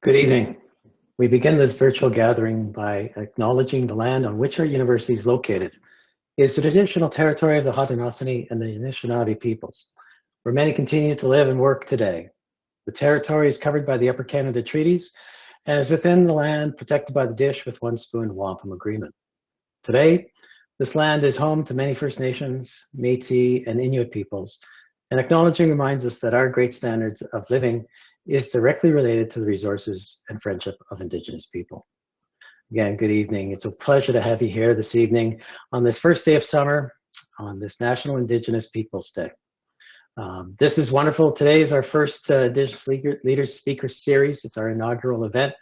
Good evening. We begin this virtual gathering by acknowledging the land on which our university is located. It is the traditional territory of the Haudenosaunee and the Anishinaabe peoples, where many continue to live and work today. The territory is covered by the Upper Canada Treaties and is within the land protected by the Dish with One Spoon Wampum Agreement. Today, this land is home to many First Nations, Métis, and Inuit peoples, and acknowledging reminds us that our great standards of living is directly related to the resources and friendship of Indigenous people. Again, good evening. It's a pleasure to have you here this evening on this first day of summer on this National Indigenous Peoples Day. This is wonderful. Today is our first Indigenous Leaders Speaker Series. It's our inaugural event.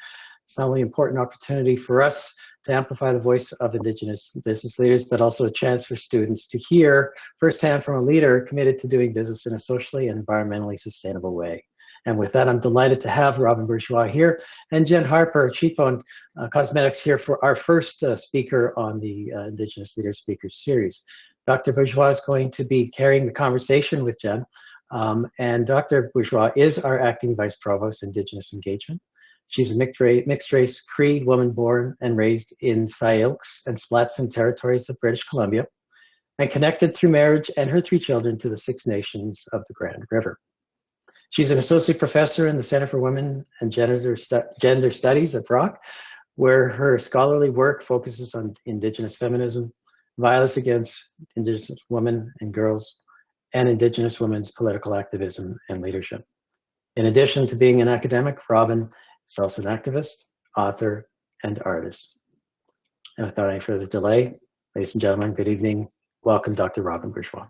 It's not only an important opportunity for us to amplify the voice of Indigenous business leaders, but also a chance for students to hear firsthand from a leader committed to doing business in a socially and environmentally sustainable way. And with that, I'm delighted to have Robyn Bourgeois here and Jenn Harper, Cheekbone Cosmetics, here for our first speaker on the Indigenous Leaders Speaker Series. Dr. Bourgeois is going to be carrying the conversation with Jenn. And Dr. Bourgeois is our Acting Vice-Provost, Indigenous Engagement. She's a mixed race Cree woman born and raised in Syilx and Splatsin territories of British Columbia, and connected through marriage and her 3 children to the 6 nations of the Grand River. She's an associate professor in the Center for Women and Gender Studies at Brock, where her scholarly work focuses on Indigenous feminism, violence against Indigenous women and girls, and Indigenous women's political activism and leadership. In addition to being an academic, Robyn is also an activist, author, and artist. And without any further delay, ladies and gentlemen, good evening. Welcome, Dr. Robyn Bourgeois.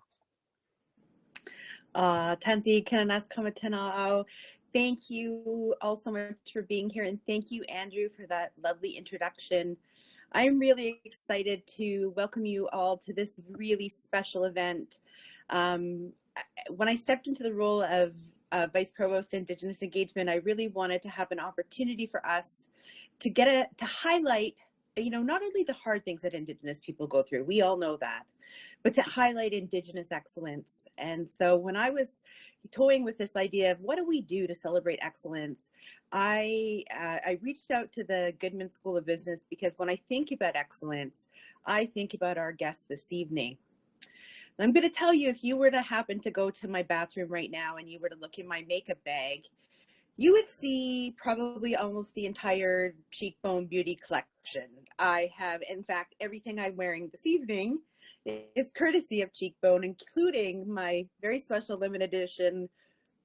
Tansi Kananas Kamatanao. Thank you all so much for being here, and thank you, Andrew, for that lovely introduction. I'm really excited to welcome you all to this really special event. When I stepped into the role of Vice Provost Indigenous Engagement, I really wanted to have an opportunity for us to to highlight, not only the hard things that Indigenous people go through, we all know that, but to highlight Indigenous excellence. And so when I was toying with this idea of what do we do to celebrate excellence, I reached out to the Goodman School of Business, because when I think about excellence, I think about our guest this evening. And I'm going to tell you, if you were to happen to go to my bathroom right now and you were to look in my makeup bag, you would see probably almost the entire Cheekbone Beauty collection. I have, in fact, everything I'm wearing this evening is courtesy of Cheekbone, including my very special limited edition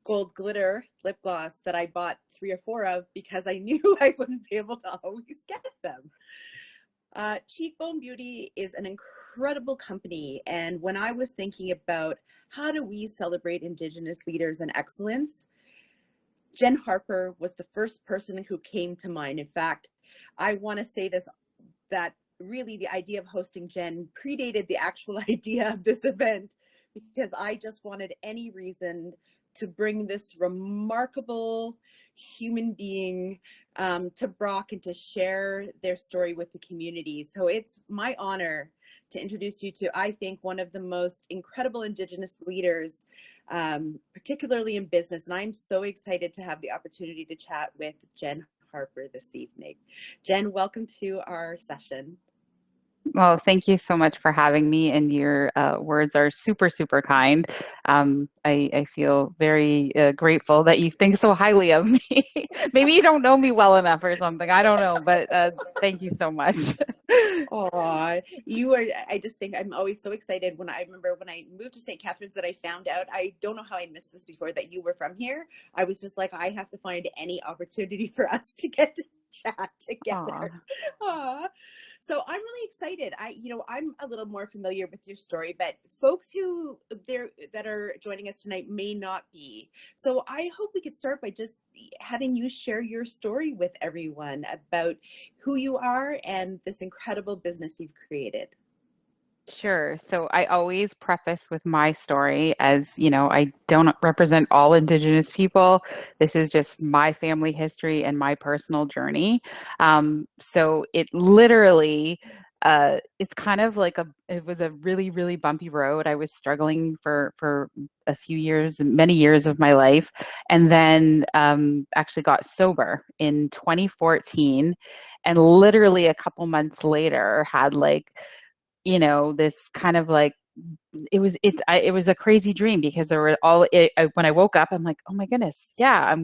gold glitter lip gloss that I bought 3 or 4 of because I knew I wouldn't be able to always get them. Cheekbone Beauty is an incredible company, and when I was thinking about how do we celebrate Indigenous leaders and excellence, Jenn Harper was the first person who came to mind. In fact, I want to say this, that really the idea of hosting Jenn predated the actual idea of this event, because I just wanted any reason to bring this remarkable human being to Brock and to share their story with the community. So it's my honor to introduce you to, I think, one of the most incredible Indigenous leaders, particularly in business. And I'm so excited to have the opportunity to chat with Jenn Harper this evening. Jenn, welcome to our session. Well, thank you so much for having me, and your words are super, super kind. I feel very grateful that you think so highly of me. Maybe you don't know me well enough or something. I don't know, but thank you so much. Aw, you are, I just think I'm always so excited when I remember when I moved to St. Catharines that I found out, I don't know how I missed this before, that you were from here. I was just like, I have to find any opportunity for us to get to chat together. Aww. So I'm really excited. I'm a little more familiar with your story, but folks that are joining us tonight may not be. So I hope we could start by just having you share your story with everyone about who you are and this incredible business you've created. Sure. So I always preface with my story as, I don't represent all Indigenous people. This is just my family history and my personal journey. So it literally it's kind of like it was a really, really bumpy road. I was struggling for a few years, many years of my life, and then actually got sober in 2014, and literally a couple months later had like, this kind of like, it was a crazy dream because there were when I woke up, I'm like, oh my goodness, yeah,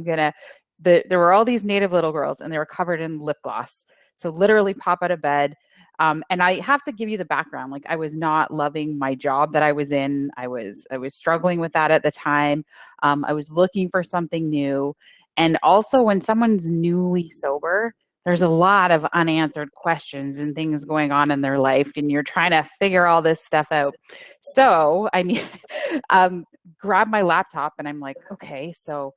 there were all these native little girls and they were covered in lip gloss. So literally pop out of bed. And I have to give you the background. Like, I was not loving my job that I was in. I was struggling with that at the time. I was looking for something new. And also, when someone's newly sober, there's a lot of unanswered questions and things going on in their life, and you're trying to figure all this stuff out. So, I mean, grab my laptop and I'm like, okay, so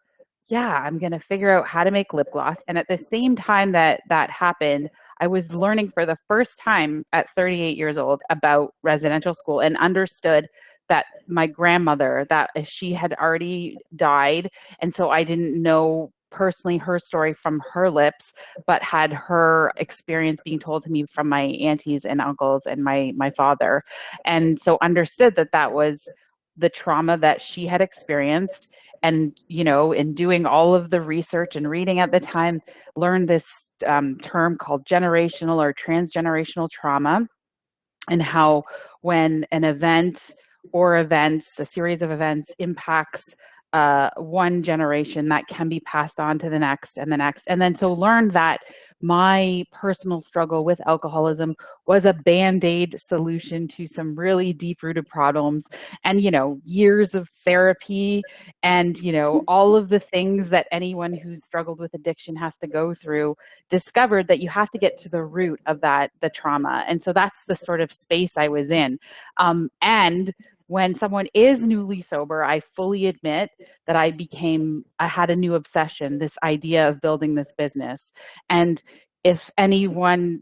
yeah, I'm going to figure out how to make lip gloss. And at the same time that that happened, I was learning for the first time at 38 years old about residential school, and understood that my grandmother, that she had already died. And so I didn't know personally her story from her lips, but had her experience being told to me from my aunties and uncles and my father. And so understood that that was the trauma that she had experienced. And, in doing all of the research and reading at the time, learned this term called generational or transgenerational trauma, and how when an event or events, a series of events, impacts one generation, that can be passed on to the next and the next. And then so learned that my personal struggle with alcoholism was a band-aid solution to some really deep-rooted problems, and years of therapy, and all of the things that anyone who's struggled with addiction has to go through, discovered that you have to get to the root of the trauma. And so that's the sort of space I was in. And when someone is newly sober, I fully admit that I had a new obsession, this idea of building this business. And if anyone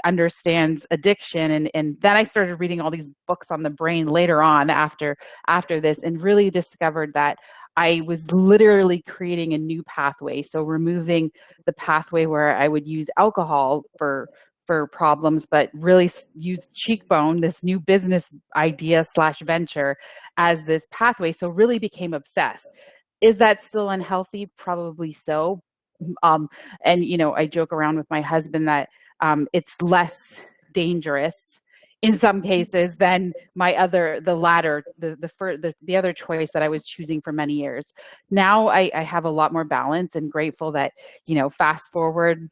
understands addiction, and then I started reading all these books on the brain later on after this, and really discovered that I was literally creating a new pathway. So removing the pathway where I would use alcohol for problems, but really use Cheekbone, this new business idea / venture, as this pathway. So really became obsessed. Is that still unhealthy? Probably so. And I joke around with my husband that it's less dangerous in some cases than the other choice that I was choosing for many years. Now I have a lot more balance, and grateful that, fast forward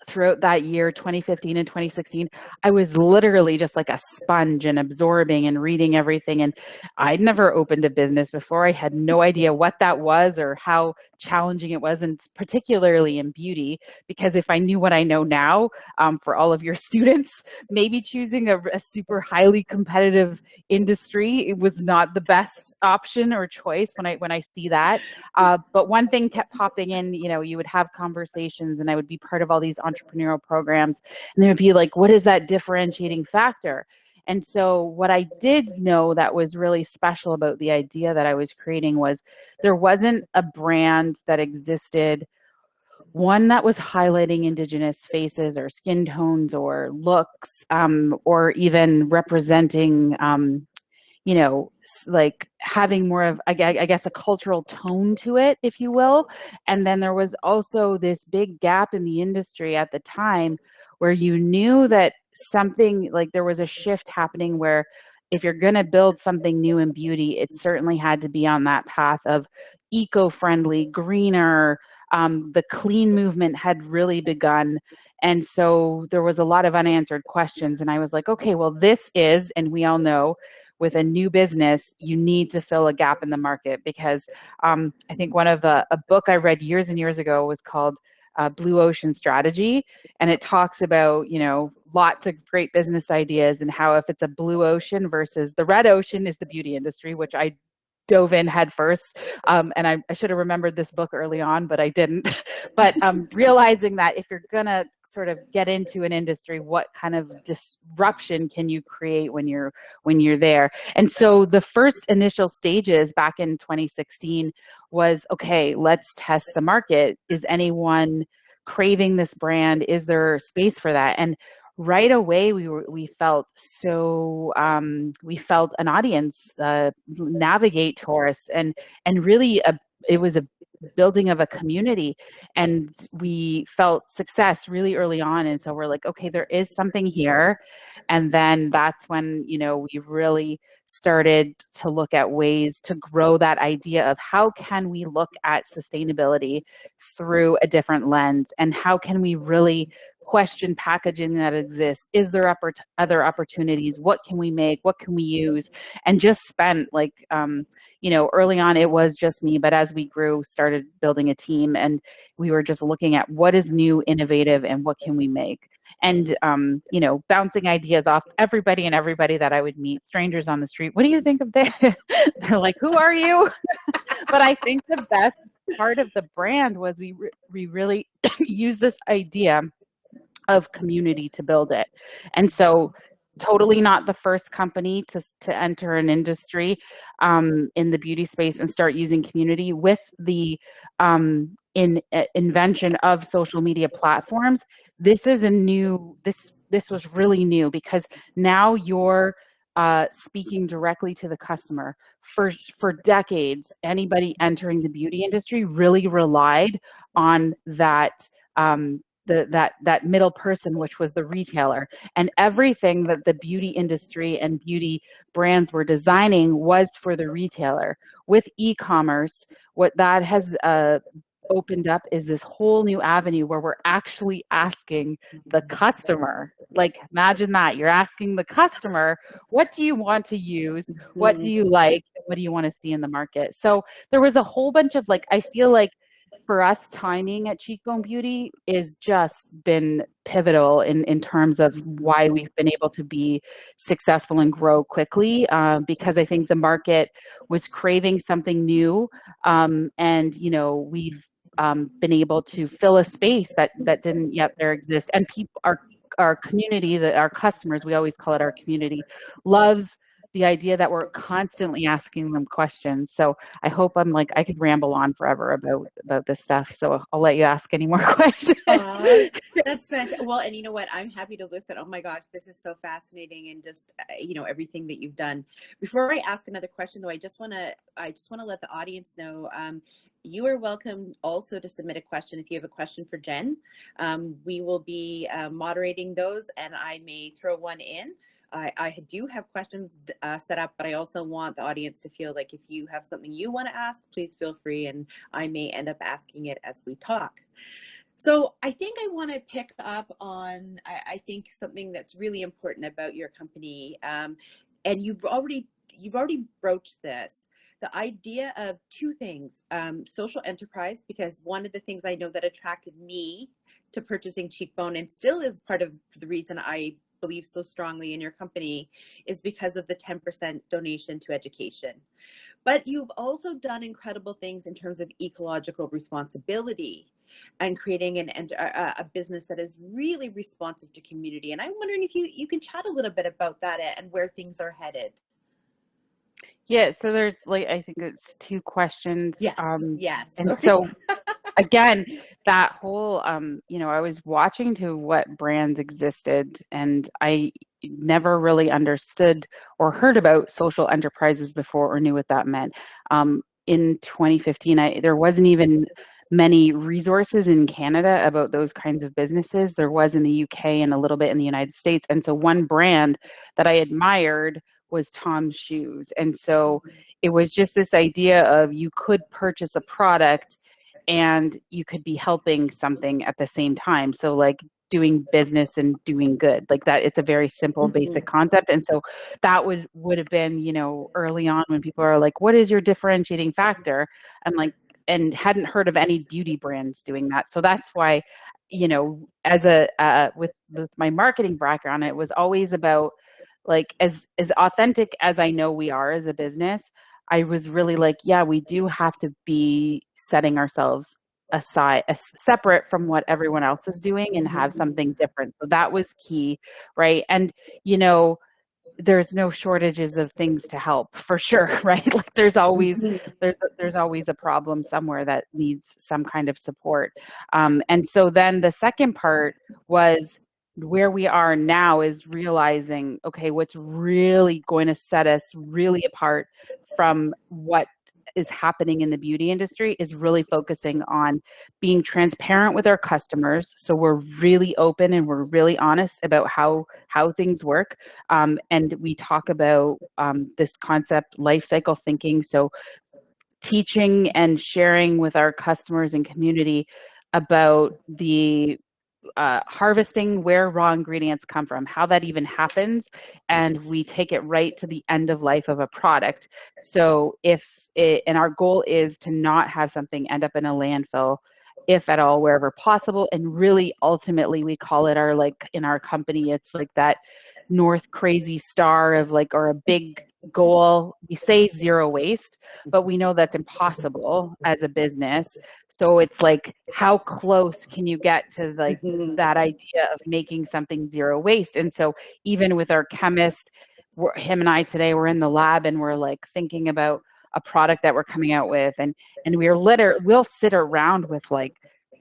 throughout that year, 2015 and 2016, I was literally just like a sponge and absorbing and reading everything. And I'd never opened a business before. I had no idea what that was or how challenging it was, and particularly in beauty, because if I knew what I know now, for all of your students, maybe choosing a super highly competitive industry, it was not the best option or choice when I see that. But one thing kept popping in. You would have conversations, and I would be part of all these entrepreneurial programs, and they would be like, what is that differentiating factor? And so what I did know that was really special about the idea that I was creating was there wasn't a brand that existed, one that was highlighting Indigenous faces or skin tones or looks, or even representing like having more of, I guess, a cultural tone to it, if you will. And then there was also this big gap in the industry at the time where you knew that something, like, there was a shift happening where if you're going to build something new in beauty, it certainly had to be on that path of eco-friendly, greener. The clean movement had really begun. And so there was a lot of unanswered questions. And I was like, okay, well, and we all know, with a new business, you need to fill a gap in the market, because I think one of a book I read years and years ago was called Blue Ocean Strategy. And it talks about, lots of great business ideas, and how if it's a blue ocean versus the red ocean is the beauty industry, which I dove in head first. And I should have remembered this book early on, but I didn't. But realizing that if you're going to sort of get into an industry, what kind of disruption can you create when you're there? And so the first initial stages back in 2016 was, okay, let's test the market. Is anyone craving this brand? Is there space for that? And right away we felt so we felt an audience navigate to us, and really it was a building of a community, and we felt success really early on. And so we're like, okay, there is something here. And then that's when, we really started to look at ways to grow that idea of how can we look at sustainability through a different lens, and how can we really question packaging that exists. Is there other opportunities? What can we make? What can we use? And just spent like, early on it was just me, but as we grew, started building a team, and we were just looking at what is new, innovative, and what can we make? And, bouncing ideas off everybody that I would meet, strangers on the street. What do you think of this? They're like, who are you? But I think the best part of the brand was we really use this idea of community to build it. And so totally not the first company to enter an industry in the beauty space and start using community with the invention of social media platforms. This is this was really new, because now you're speaking directly to the customer. For decades, anybody entering the beauty industry really relied on that that middle person, which was the retailer. And everything that the beauty industry and beauty brands were designing was for the retailer. With e-commerce, what that has opened up is this whole new avenue where we're actually asking the customer. Like, imagine that. You're asking the customer, what do you want to use? What do you like? What do you want to see in the market? So there was a whole bunch of, like, I feel like for us, timing at Cheekbone Beauty is just been pivotal in terms of why we've been able to be successful and grow quickly, because I think the market was craving something new, and we've been able to fill a space that didn't yet there exist. And people, our community, our customers, we always call it our community, loves the idea that we're constantly asking them questions. So I hope I could ramble on forever about this stuff. So I'll let you ask any more questions. That's fantastic. Well, and you know what? I'm happy to listen. Oh my gosh, this is so fascinating, and just everything that you've done. Before I ask another question, though, I just want to let the audience know. You are welcome also to submit a question if you have a question for Jenn. We will be moderating those, and I may throw one in. I do have questions set up, but I also want the audience to feel like if you have something you want to ask, please feel free, and I may end up asking it as we talk. So I think I want to pick up on, I think, something that's really important about your company, and you've already broached this. The idea of two things, social enterprise, because one of the things I know that attracted me to purchasing Cheekbone, and still is part of the reason I believe so strongly in your company, is because of the 10% donation to education. But you've also done incredible things in terms of ecological responsibility and creating a business that is really responsive to community. And I'm wondering if you can chat a little bit about that and where things are headed. Yeah, so there's I think it's two questions. Yes. Yes. And so again, that whole, I was watching to what brands existed, and I never really understood or heard about social enterprises before or knew what that meant. In 2015, there wasn't even many resources in Canada about those kinds of businesses. There was in the UK and a little bit in the United States. And so one brand that I admired was Tom's Shoes. And so it was just this idea of you could purchase a product and you could be helping something at the same time. So like doing business and doing good, like that. It's a very simple, basic concept. And so that would have been, early on when people are like, what is your differentiating factor? I'm like, and hadn't heard of any beauty brands doing that. So that's why, as with my marketing background, it was always about, like, as authentic as I know we are as a business, I was really like, yeah, we do have to be setting ourselves aside, separate from what everyone else is doing, and have something different. So that was key, right? And there's no shortages of things to help, for sure, right? Like there's always a problem somewhere that needs some kind of support. And so then the second part was where we are now is realizing, okay, what's really going to set us really apart from what is happening in the beauty industry is really focusing on being transparent with our customers. So we're really open and we're really honest about how things work. And we talk about this concept, life cycle thinking. So teaching and sharing with our customers and community about the harvesting where raw ingredients come from, how that even happens, and we take it right to the end of life of a product. So and our goal is to not have something end up in a landfill, if at all, wherever possible. And really, ultimately, we call it in our company, it's like that North crazy star of or a big goal. We say zero waste, but we know that's impossible as a business. So it's like, how close can you get to that idea of making something zero waste? And so even with our chemist, him and I today, we're in the lab and we're thinking about a product that we're coming out with, and we'll sit around with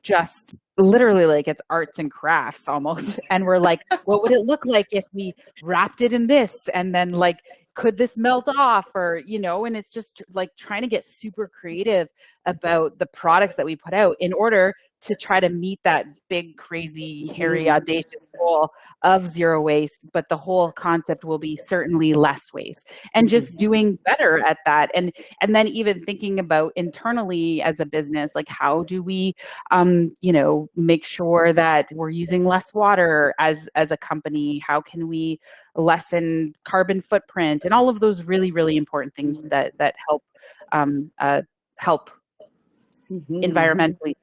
just literally it's arts and crafts almost, and we're like, what would it look like if we wrapped it in this, and then could this melt off, or and it's just trying to get super creative about the products that we put out in order to try to meet that big, crazy, hairy, audacious goal of zero waste. But the whole concept will be certainly less waste, and just doing better at that. And then even thinking about internally as a business, how do we make sure that we're using less water as a company? How can we lessen carbon footprint, and all of those really, really important things that help help environmentally.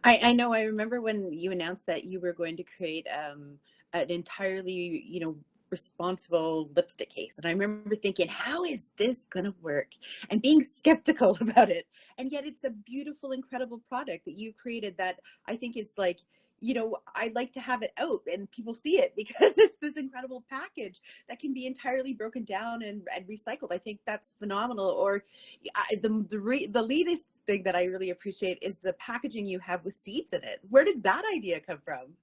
I know. I remember when you announced that you were going to create an entirely, responsible lipstick case. And I remember thinking, how is this going to work? And being skeptical about it. And yet it's a beautiful, incredible product that you've created that I think is I'd like to have it out and people see it, because it's this incredible package that can be entirely broken down and recycled. I think that's phenomenal. Or the latest thing that I really appreciate is the packaging you have with seeds in it. Where did that idea come from?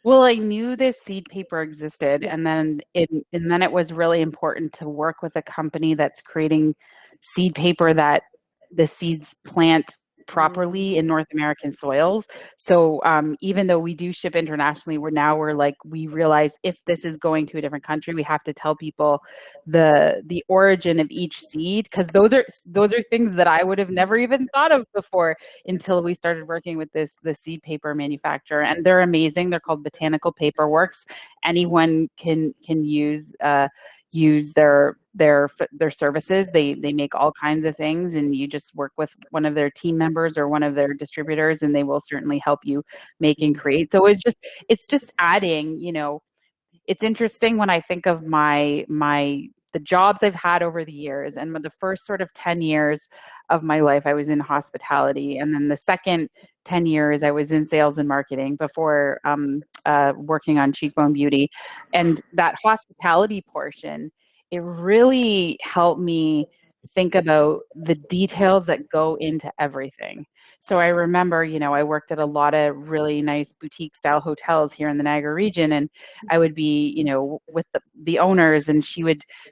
Well, I knew this seed paper existed, Yeah. and then it was really important to work with a company that's creating seed paper that the seeds plant properly in North American soils. So even though we do ship internationally, we realize if this is going to a different country, we have to tell people the origin of each seed, because those are things that I would have never even thought of before until we started working with the seed paper manufacturer. And they're amazing. They're called Botanical Paperworks. Anyone can use their services. They make all kinds of things, and you just work with one of their team members or one of their distributors, and they will certainly help you make and create. So it's just adding, it's interesting when I think of the jobs I've had over the years, and the first sort of 10 years of my life, I was in hospitality. And then the second 10 years, I was in sales and marketing before working on Cheekbone Beauty. And that hospitality portion, it really helped me think about the details that go into everything. So I remember, I worked at a lot of really nice boutique style hotels here in the Niagara region, and I would be, with the owners, and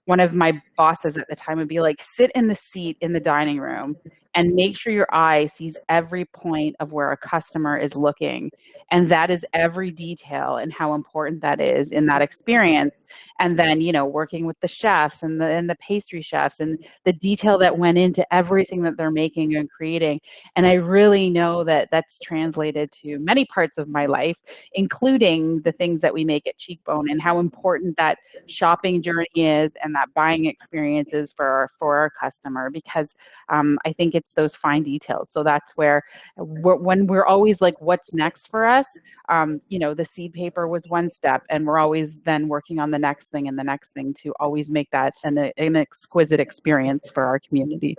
one of my bosses at the time would be like, sit in the seat in the dining room and make sure your eye sees every point of where a customer is looking. And that is every detail and how important that is in that experience. And then, working with the chefs and the pastry chefs, and the detail that went into everything that they're making and creating. And I really know that that's translated to many parts of my life, including the things that we make at Cheekbone, and how important that shopping journey is and that buying experience is for our customer, because I think it's those fine details. So that's where when we're always like, what's next for us? The seed paper was one step, and we're always then working on the next thing and the next thing to always make that an exquisite experience for our community.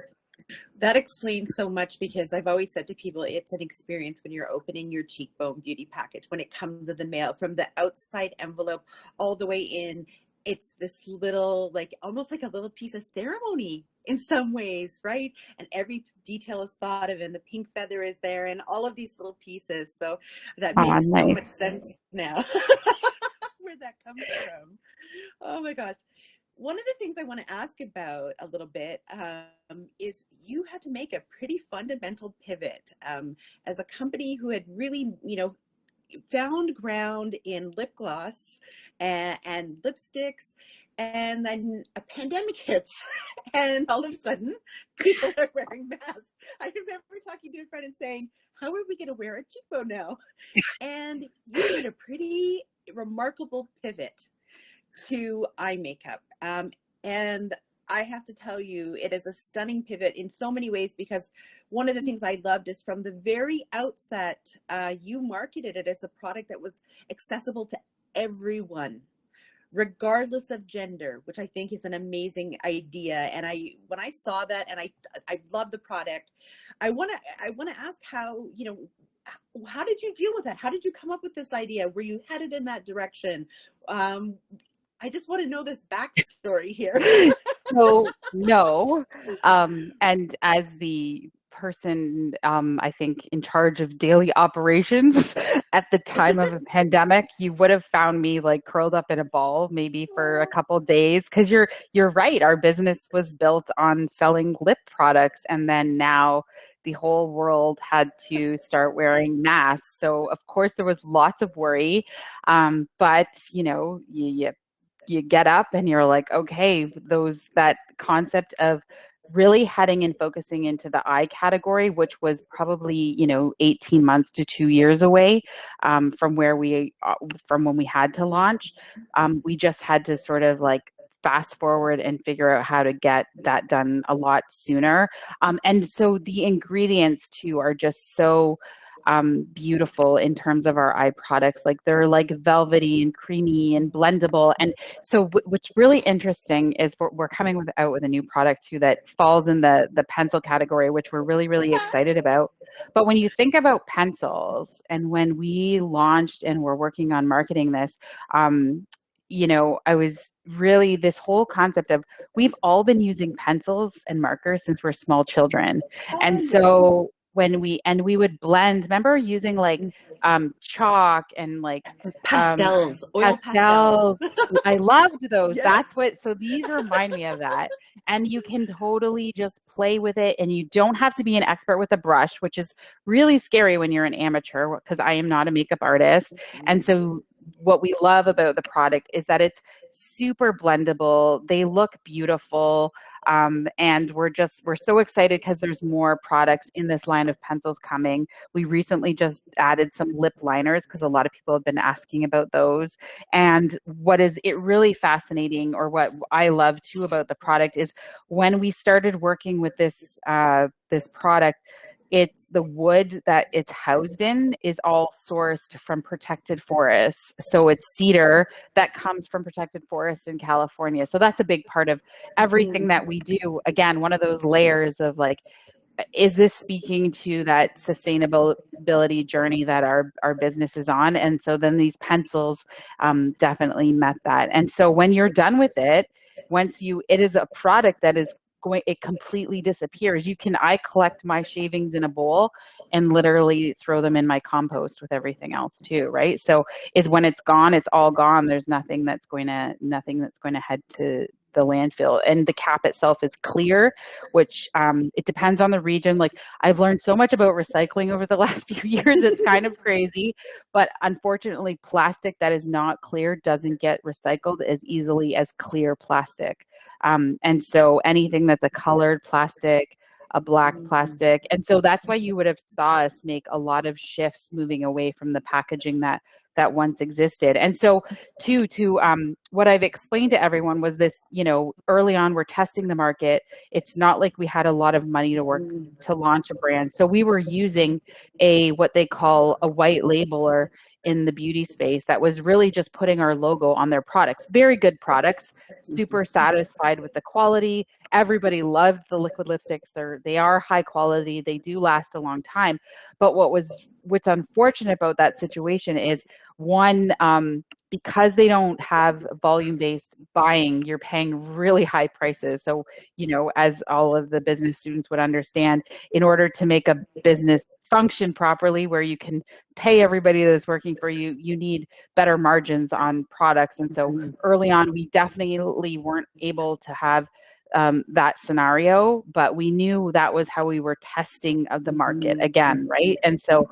That explains so much, because I've always said to people, it's an experience when you're opening your Cheekbone Beauty package, when it comes in the mail, from the outside envelope all the way in. It's this little, almost like a little piece of ceremony. in some ways, right? And every detail is thought of, and the pink feather is there, and all of these little pieces. So that Oh, makes so nice. much sense now where that comes from. Oh my gosh. One of the things I want to ask about a little bit is you had to make a pretty fundamental pivot as a company who had really, found ground in lip gloss and lipsticks, and then a pandemic hits and all of a sudden people are wearing masks. I remember talking to a friend and saying, how are we going to wear a cheekbone now? And you made a pretty remarkable pivot to eye makeup. And I have to tell you, it is a stunning pivot in so many ways, because one of the things I loved is from the very outset, you marketed it as a product that was accessible to everyone, regardless of gender, which I think is an amazing idea. And when I saw that, and I love the product, I want to ask how, how did you deal with that? How did you come up with this idea? Were you headed in that direction? I just want to know this backstory here. So no, and as the person, I think in charge of daily operations at the time of a pandemic, you would have found me like curled up in a ball, maybe for a couple days, because you're right. Our business was built on selling lip products, and then now the whole world had to start wearing masks. So of course there was lots of worry, but you get up and you're like, okay, that concept of really heading and focusing into the eye category, which was probably 18 months to 2 years away from when we had to launch. We just had to sort of like fast forward and figure out how to get that done a lot sooner. And so the ingredients too are just so beautiful in terms of our eye products. Like they're like velvety and creamy and blendable. And so what's really interesting is we're coming out with a new product too that falls in the pencil category, which we're really, really excited about. But when you think about pencils, and when we launched and we're working on marketing this, I was really this whole concept of, we've all been using pencils and markers since we're small children. And so we would blend, remember using like chalk and like Pastels, oil pastels. I loved those. Yes. So these remind me of that. And you can totally just play with it, and you don't have to be an expert with a brush, which is really scary when you're an amateur, because I am not a makeup artist. And so what we love about the product is that it's super blendable. They look beautiful. And we're so excited because there's more products in this line of pencils coming. We recently just added some lip liners because a lot of people have been asking about those. And what is it really fascinating, or what I love too about the product, is when we started working with this product, it's the wood that it's housed in is all sourced from protected forests. So it's cedar that comes from protected forests in California. So that's a big part of everything that we do. Again, one of those layers of like, is this speaking to that sustainability journey that our business is on? And so then these pencils definitely met that. And so when you're done with it, it is a product that is it completely disappears. I collect my shavings in a bowl and literally throw them in my compost with everything else too, right? So when it's gone, it's all gone. There's nothing that's going to head to the landfill. And the cap itself is clear, which it depends on the region. Like, I've learned so much about recycling over the last few years. It's kind of crazy, but unfortunately, plastic that is not clear doesn't get recycled as easily as clear plastic. And so anything that's a colored plastic, a black plastic. And so that's why you would have saw us make a lot of shifts moving away from the packaging that once existed. And so to what I've explained to everyone was this, early on, we're testing the market. It's not like we had a lot of money to work to launch a brand. So we were using what they call a white labeler in the beauty space that was really just putting our logo on their products. Very good products, super satisfied with the quality. Everybody loved the liquid lipsticks. They are high quality. They do last a long time. But what's unfortunate about that situation is one, because they don't have volume-based buying, you're paying really high prices. So, you know, as all of the business students would understand, in order to make a business function properly, where you can pay everybody that's working for you, you need better margins on products. And so early on, we definitely weren't able to have that scenario, but we knew that was how we were testing of the market again, right? And so,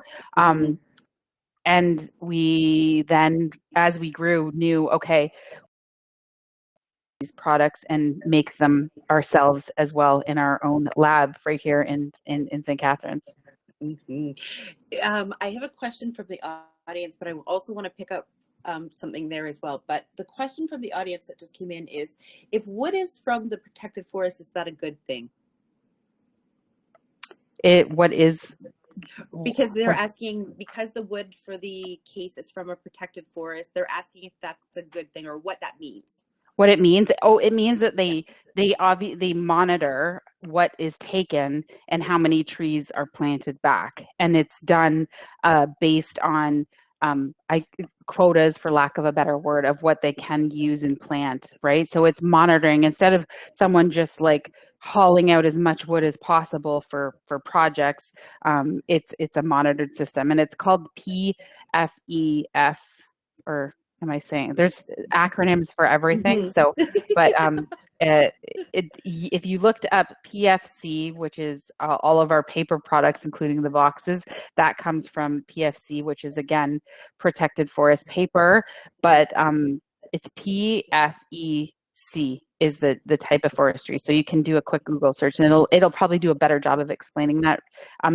and we then, as we grew, knew, okay, these products and make them ourselves as well in our own lab right here in St. Catharines. I have a question from the audience, but I also want to pick up something there as well. But the question from the audience that just came in is, if wood is from the protected forest, is that a good thing? What is? Because they're asking, because the wood for the case is from a protected forest, they're asking if that's a good thing or what that means. What it means? Oh, it means that they monitor what is taken and how many trees are planted back, and it's done based on quotas, for lack of a better word, of what they can use and plant, right? So it's monitoring instead of someone just like hauling out as much wood as possible for projects. It's a monitored system, and it's called PFEF, or am I saying there's acronyms for everything? So, but if you looked up PFC, which is all of our paper products, including the boxes, that comes from PFC, which is again protected forest paper, but it's PFEC is the type of forestry. So you can do a quick Google search, and it'll probably do a better job of explaining that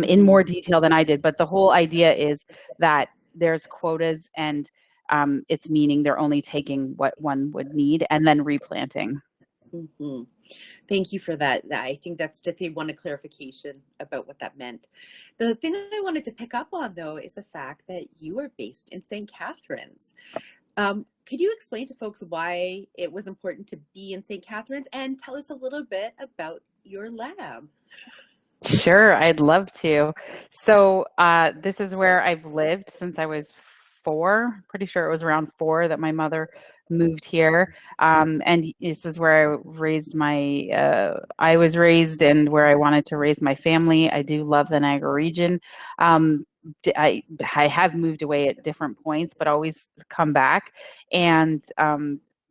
in more detail than I did. But the whole idea is that there's quotas, and it's meaning they're only taking what one would need and then replanting. Thank you for that. I think that's definitely one clarification about what that meant. The thing I wanted to pick up on, though, is the fact that you are based in St. Catharines. Could you explain to folks why it was important to be in St. Catharines, and tell us a little bit about your lab? Sure, I'd love to. So this is where I've lived since I was 4. Pretty sure it was around 4 that my mother moved here. And this is where I was raised and where I wanted to raise my family. I do love the Niagara region. I have moved away at different points, but always come back. And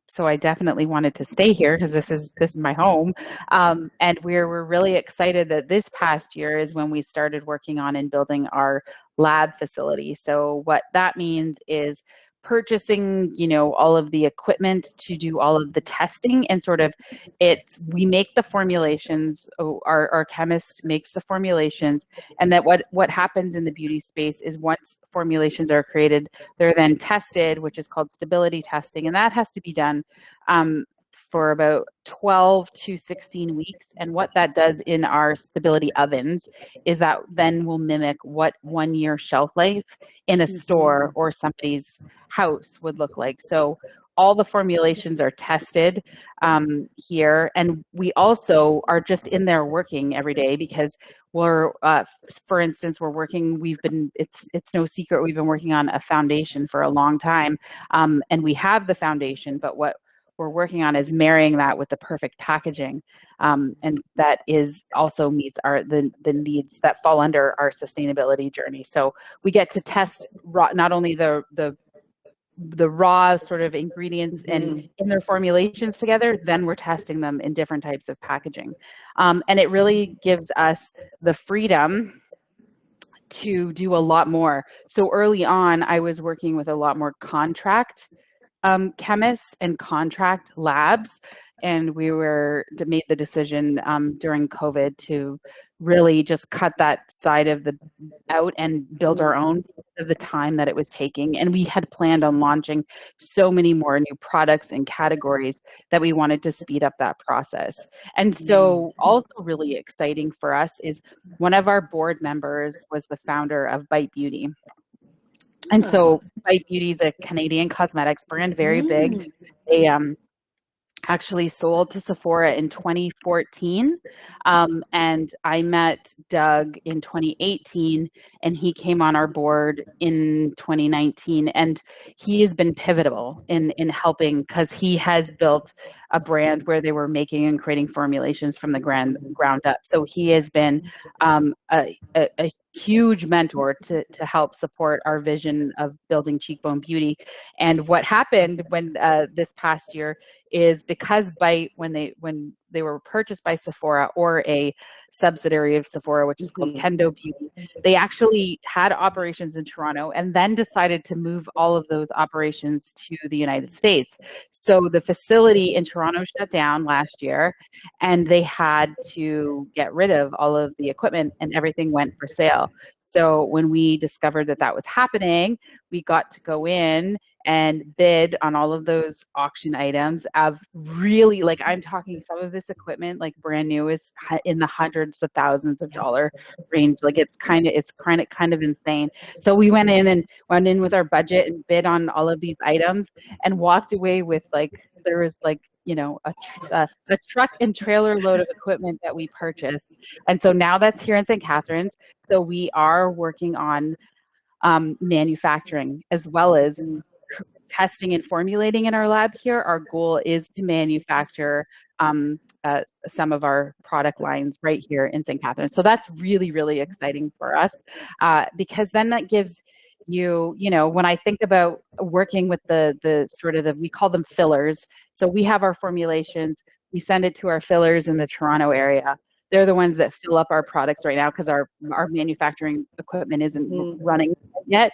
so I definitely wanted to stay here because this is my home. And we're really excited that this past year is when we started working on and building our lab facility. So what that means is purchasing, you know, all of the equipment to do all of the testing, and sort of we make the formulations. Our chemist makes the formulations, and that what happens in the beauty space is once formulations are created, they're then tested, which is called stability testing, and that has to be done for about 12 to 16 weeks. And what that does in our stability ovens is that then will mimic what 1 year shelf life in a store or somebody's house would look like. So all the formulations are tested here, and we also are just in there working every day because we're, for instance, it's no secret, we've been working on a foundation for a long time, and we have the foundation, but what we're working on is marrying that with the perfect packaging, and that is also meets the needs that fall under our sustainability journey. So we get to test not only the raw sort of ingredients and in their formulations together, then we're testing them in different types of packaging, and it really gives us the freedom to do a lot more. So early on, I was working with a lot more contract chemists and contract labs, and we made the decision during COVID to really just cut that side of out and build our own of the time that it was taking. And we had planned on launching so many more new products and categories that we wanted to speed up that process. And so also really exciting for us is one of our board members was the founder of Bite Beauty. And so Bite Beauty is a Canadian cosmetics brand, very big. actually sold to Sephora in 2014. And I met Doug in 2018, and he came on our board in 2019. And he has been pivotal in helping, because he has built a brand where they were making and creating formulations from the ground up. So he has been a huge mentor to help support our vision of building Cheekbone Beauty. And what happened when this past year is, because when they were purchased by Sephora, or a subsidiary of Sephora, which is called Kendo Beauty, they actually had operations in Toronto and then decided to move all of those operations to the United States. So the facility in Toronto shut down last year, and they had to get rid of all of the equipment, and everything went for sale. So when we discovered that that was happening, we got to go in and bid on all of those auction items of really, like, I'm talking, some of this equipment, like brand new, is in the hundreds of thousands of dollar range. Like, it's kind of insane. So we went in with our budget and bid on all of these items, and walked away with, like, there was, like, you know, a truck and trailer load of equipment that we purchased. And so now that's here in St. Catharines. So we are working on manufacturing, as well as testing and formulating in our lab here. Our goal is to manufacture some of our product lines right here in St. Catharines. So that's really, really exciting for us, because then that gives you, when I think about working with the sort of we call them fillers. So we have our formulations, we send it to our fillers in the Toronto area. They're the ones that fill up our products right now, because our manufacturing equipment isn't running yet.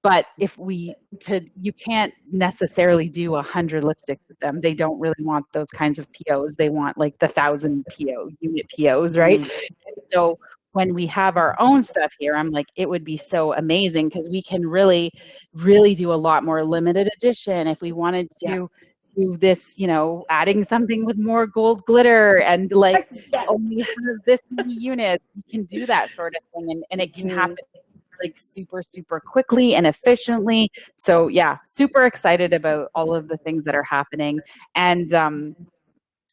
But you can't necessarily do 100 lipsticks with them. They don't really want those kinds of POs. They want like the 1,000 unit POs, right? So when we have our own stuff here, I'm like, it would be so amazing, because we can really, really do a lot more limited edition. If we wanted to do this, adding something with more gold glitter and like only have this many units, we can do that sort of thing, and it can happen like super, super quickly and efficiently. So yeah, super excited about all of the things that are happening. And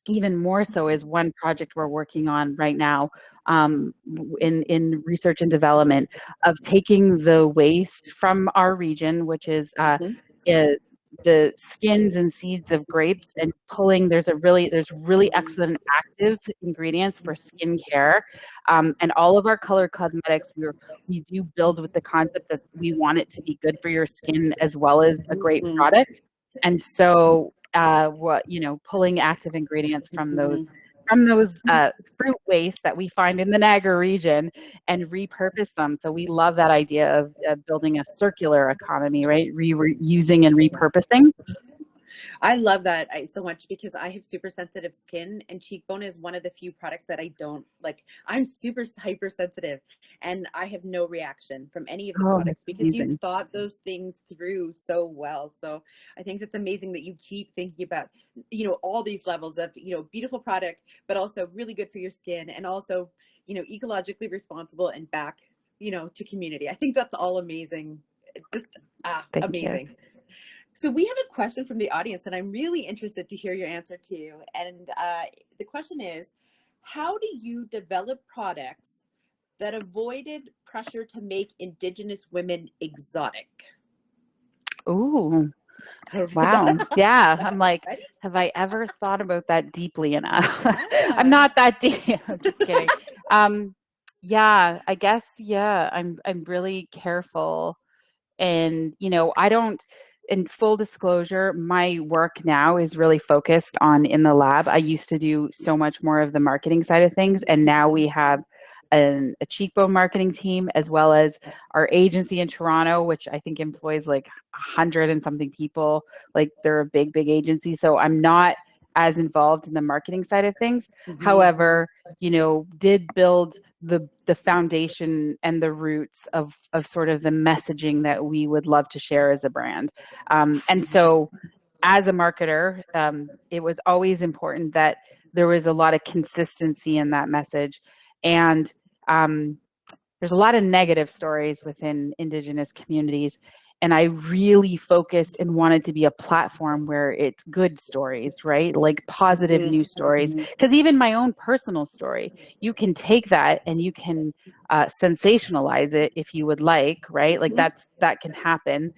even more so is one project we're working on right now, in research and development, of taking the waste from our region, which is the skins and seeds of grapes, and pulling. There's really excellent active ingredients for skincare, and all of our color cosmetics. We do build with the concept that we want it to be good for your skin as well as a great product. And so, pulling active ingredients from those fruit waste that we find in the Niagara region, and repurpose them. So we love that idea of building a circular economy, right? Reusing and repurposing. I love that so much, because I have super sensitive skin, and Cheekbone is one of the few products that I don't like. I'm super hypersensitive, and I have no reaction from any of the products, because you've thought those things through so well. So I think it's amazing that you keep thinking about, all these levels of, beautiful product, but also really good for your skin, and also, ecologically responsible and back, to community. I think that's all amazing. Just amazing. You. So we have a question from the audience that I'm really interested to hear your answer to. And the question is, how do you develop products that avoided pressure to make Indigenous women exotic? Ooh, wow. Yeah. I'm like, have I ever thought about that deeply enough? I'm not that deep. I'm just kidding. Yeah, I guess, yeah, I'm really careful. And, I don't, in full disclosure, my work now is really focused on in the lab. I used to do so much more of the marketing side of things. And now we have a Cheekbone marketing team, as well as our agency in Toronto, which I think employs like 100 and something people. Like, they're a big, big agency. So I'm not as involved in the marketing side of things. However, did build the foundation and the roots of sort of the messaging that we would love to share as a brand. And so as a marketer, it was always important that there was a lot of consistency in that message. And there's a lot of negative stories within Indigenous communities. And I really focused and wanted to be a platform where it's good stories, right? Like positive news stories. Because even my own personal story, you can take that and you can sensationalize it if you would like, right? Like that can happen.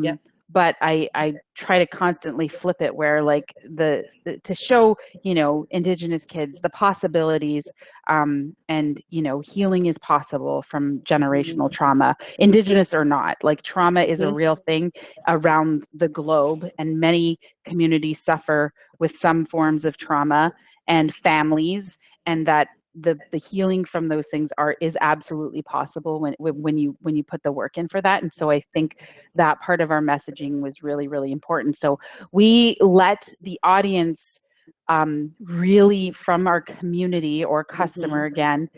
Yeah. But I try to constantly flip it where like to show, you know, Indigenous kids the possibilities, and, you know, healing is possible from generational trauma, Indigenous or not. Like trauma is a real thing around the globe, and many communities suffer with some forms of trauma and families, and that the healing from those things is absolutely possible when you put the work in for that. And so I think that part of our messaging was really, really important. So we let the audience really from our community or customer, again,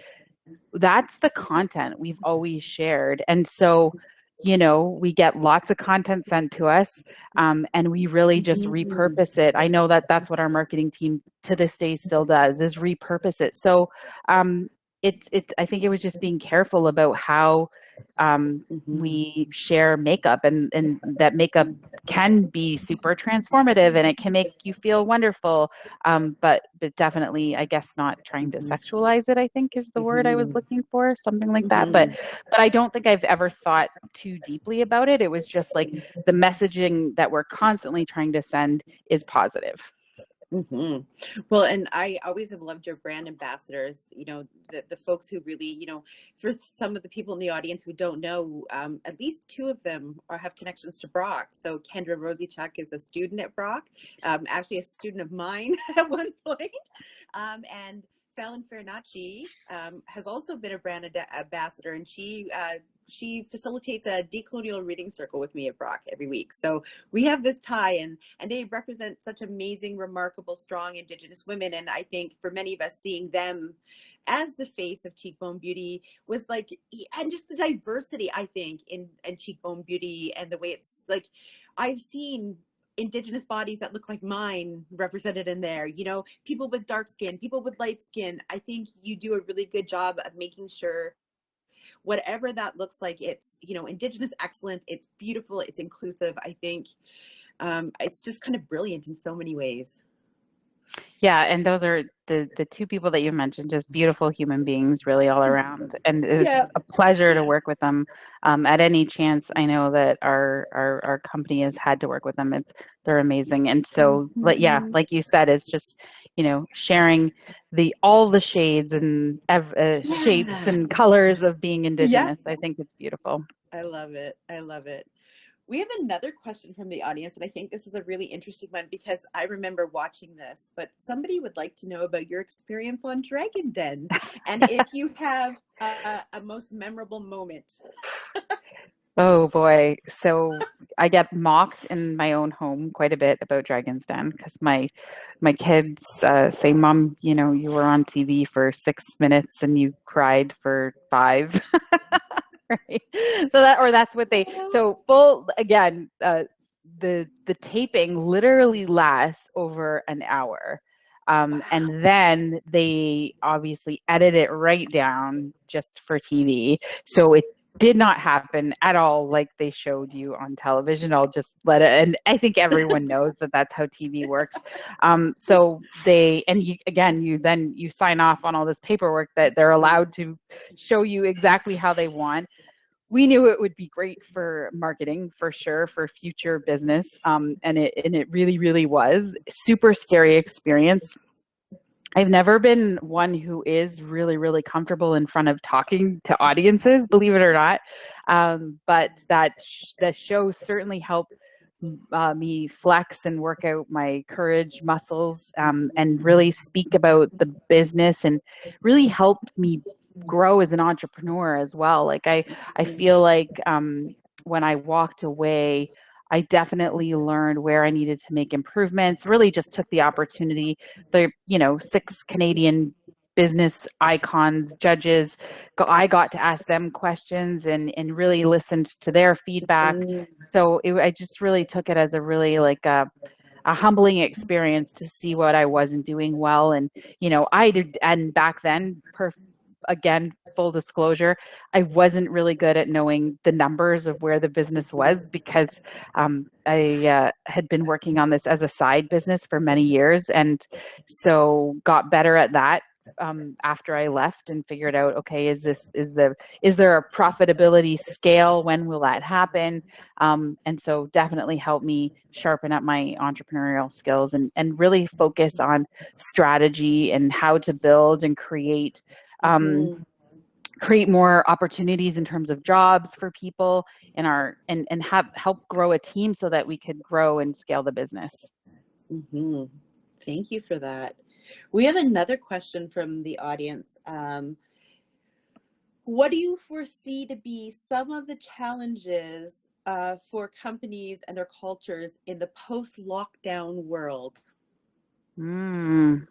that's the content we've always shared. And so, you know, we get lots of content sent to us, and we really just repurpose it. I know that that's what our marketing team to this day still does, is repurpose it. So I think it was just being careful about how we share makeup, and that makeup can be super transformative and it can make you feel wonderful, but definitely, I guess, not trying to sexualize it, I think is the word I was looking for, something like that. But I don't think I've ever thought too deeply about it. It was just like the messaging that we're constantly trying to send is positive. Well, and I always have loved your brand ambassadors, you know, the folks who really, you know, for some of the people in the audience who don't know, at least two of them have connections to Brock. So Kendra Rosiechuck is a student at Brock, actually a student of mine at one point. And Fallon Farinacci has also been a brand ambassador, and she facilitates a decolonial reading circle with me at Brock every week. So we have this tie, and they represent such amazing, remarkable, strong Indigenous women. And I think for many of us, seeing them as the face of Cheekbone Beauty was like, and just the diversity, I think, in Cheekbone Beauty, and the way it's like, I've seen Indigenous bodies that look like mine represented in there, you know, people with dark skin, people with light skin. I think you do a really good job of making sure whatever that looks like, it's, you know, Indigenous excellence, it's beautiful, it's inclusive. I think it's just kind of brilliant in so many ways. Yeah, and those are the two people that you mentioned, just beautiful human beings really all around. And it's a pleasure to work with them. At any chance, I know that our company has had to work with them. They're amazing. And so, like you said, it's just, you know, sharing all the shades and shapes and colors of being Indigenous. I think it's beautiful. I love it. I love it. We have another question from the audience, and I think this is a really interesting one because I remember watching this, but somebody would like to know about your experience on Dragon Den, and if you have a most memorable moment. Oh boy. So I get mocked in my own home quite a bit about Dragon's Den because my kids say, "Mom, you know, you were on TV for 6 minutes and you cried for 5." Right. So that's what full again, the taping literally lasts over an hour. And then they obviously edit it right down just for TV. So it did not happen at all like they showed you on television. I'll just let it, and I think everyone knows that that's how TV works. So you sign off on all this paperwork that they're allowed to show you exactly how they want. We knew it would be great for marketing, for sure, for future business, and it really, really was super scary experience. I've never been one who is really, really comfortable in front of talking to audiences, believe it or not. But that show certainly helped me flex and work out my courage muscles, and really speak about the business, and really helped me grow as an entrepreneur as well. Like I feel like when I walked away, I definitely learned where I needed to make improvements, really just took the opportunity. The, 6 Canadian business icons, judges, I got to ask them questions and really listened to their feedback. So I just really took it as a really like a humbling experience to see what I wasn't doing well. And, I did, and back then, again, full disclosure, I wasn't really good at knowing the numbers of where the business was because I had been working on this as a side business for many years, and so got better at that after I left and figured out, okay, is there a profitability scale? When will that happen? And so definitely helped me sharpen up my entrepreneurial skills and really focus on strategy and how to build and create create more opportunities in terms of jobs for people in our and have help grow a team so that we could grow and scale the business. Thank you for that. We have another question from the audience. What do you foresee to be some of the challenges for companies and their cultures in the post-lockdown world? I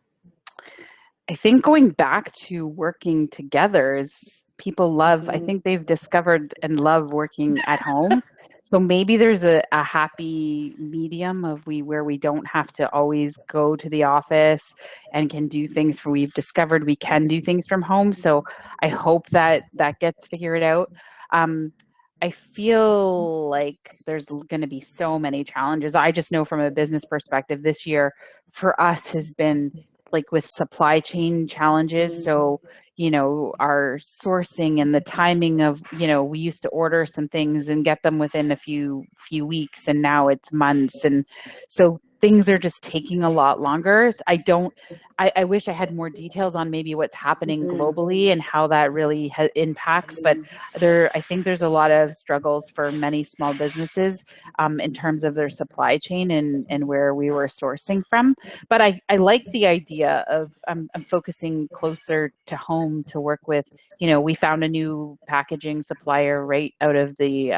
think going back to working together is people love, I think they've discovered and love working at home. So maybe there's a happy medium of where we don't have to always go to the office and can do things. We've discovered we can do things from home. So I hope that gets figured out. I feel like there's going to be so many challenges. I just know from a business perspective, this year for us has been like with supply chain challenges. So, our sourcing and the timing of, we used to order some things and get them within a few weeks, and now it's months. And so things are just taking a lot longer. So I wish I had more details on maybe what's happening globally and how that really impacts, but I think there's a lot of struggles for many small businesses in terms of their supply chain and where we were sourcing from. But I like the idea of I'm focusing closer to home to work with, we found a new packaging supplier right out of the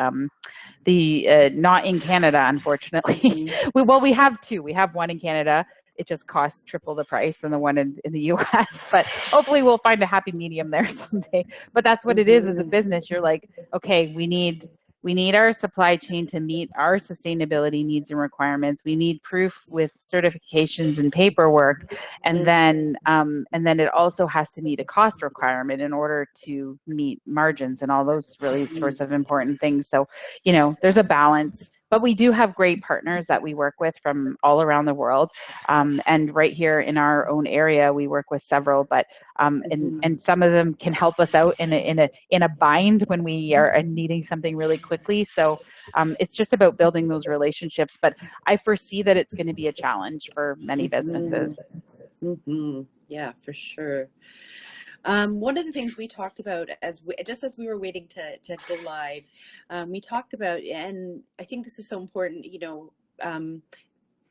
not in Canada, unfortunately. We have two. We have one in Canada. It just costs triple the price than the one in the US, but hopefully we'll find a happy medium there someday. But that's what it is as a business. You're like, okay, we need our supply chain to meet our sustainability needs and requirements. We need proof with certifications and paperwork. And then it also has to meet a cost requirement in order to meet margins and all those really sorts of important things. So, there's a balance. But we do have great partners that we work with from all around the world. And right here in our own area, we work with several, but and some of them can help us out in a bind when we are needing something really quickly. So it's just about building those relationships. But I foresee that it's going to be a challenge for many businesses. Yeah, for sure. One of the things we talked about as we were waiting to go live, we talked about, and I think this is so important,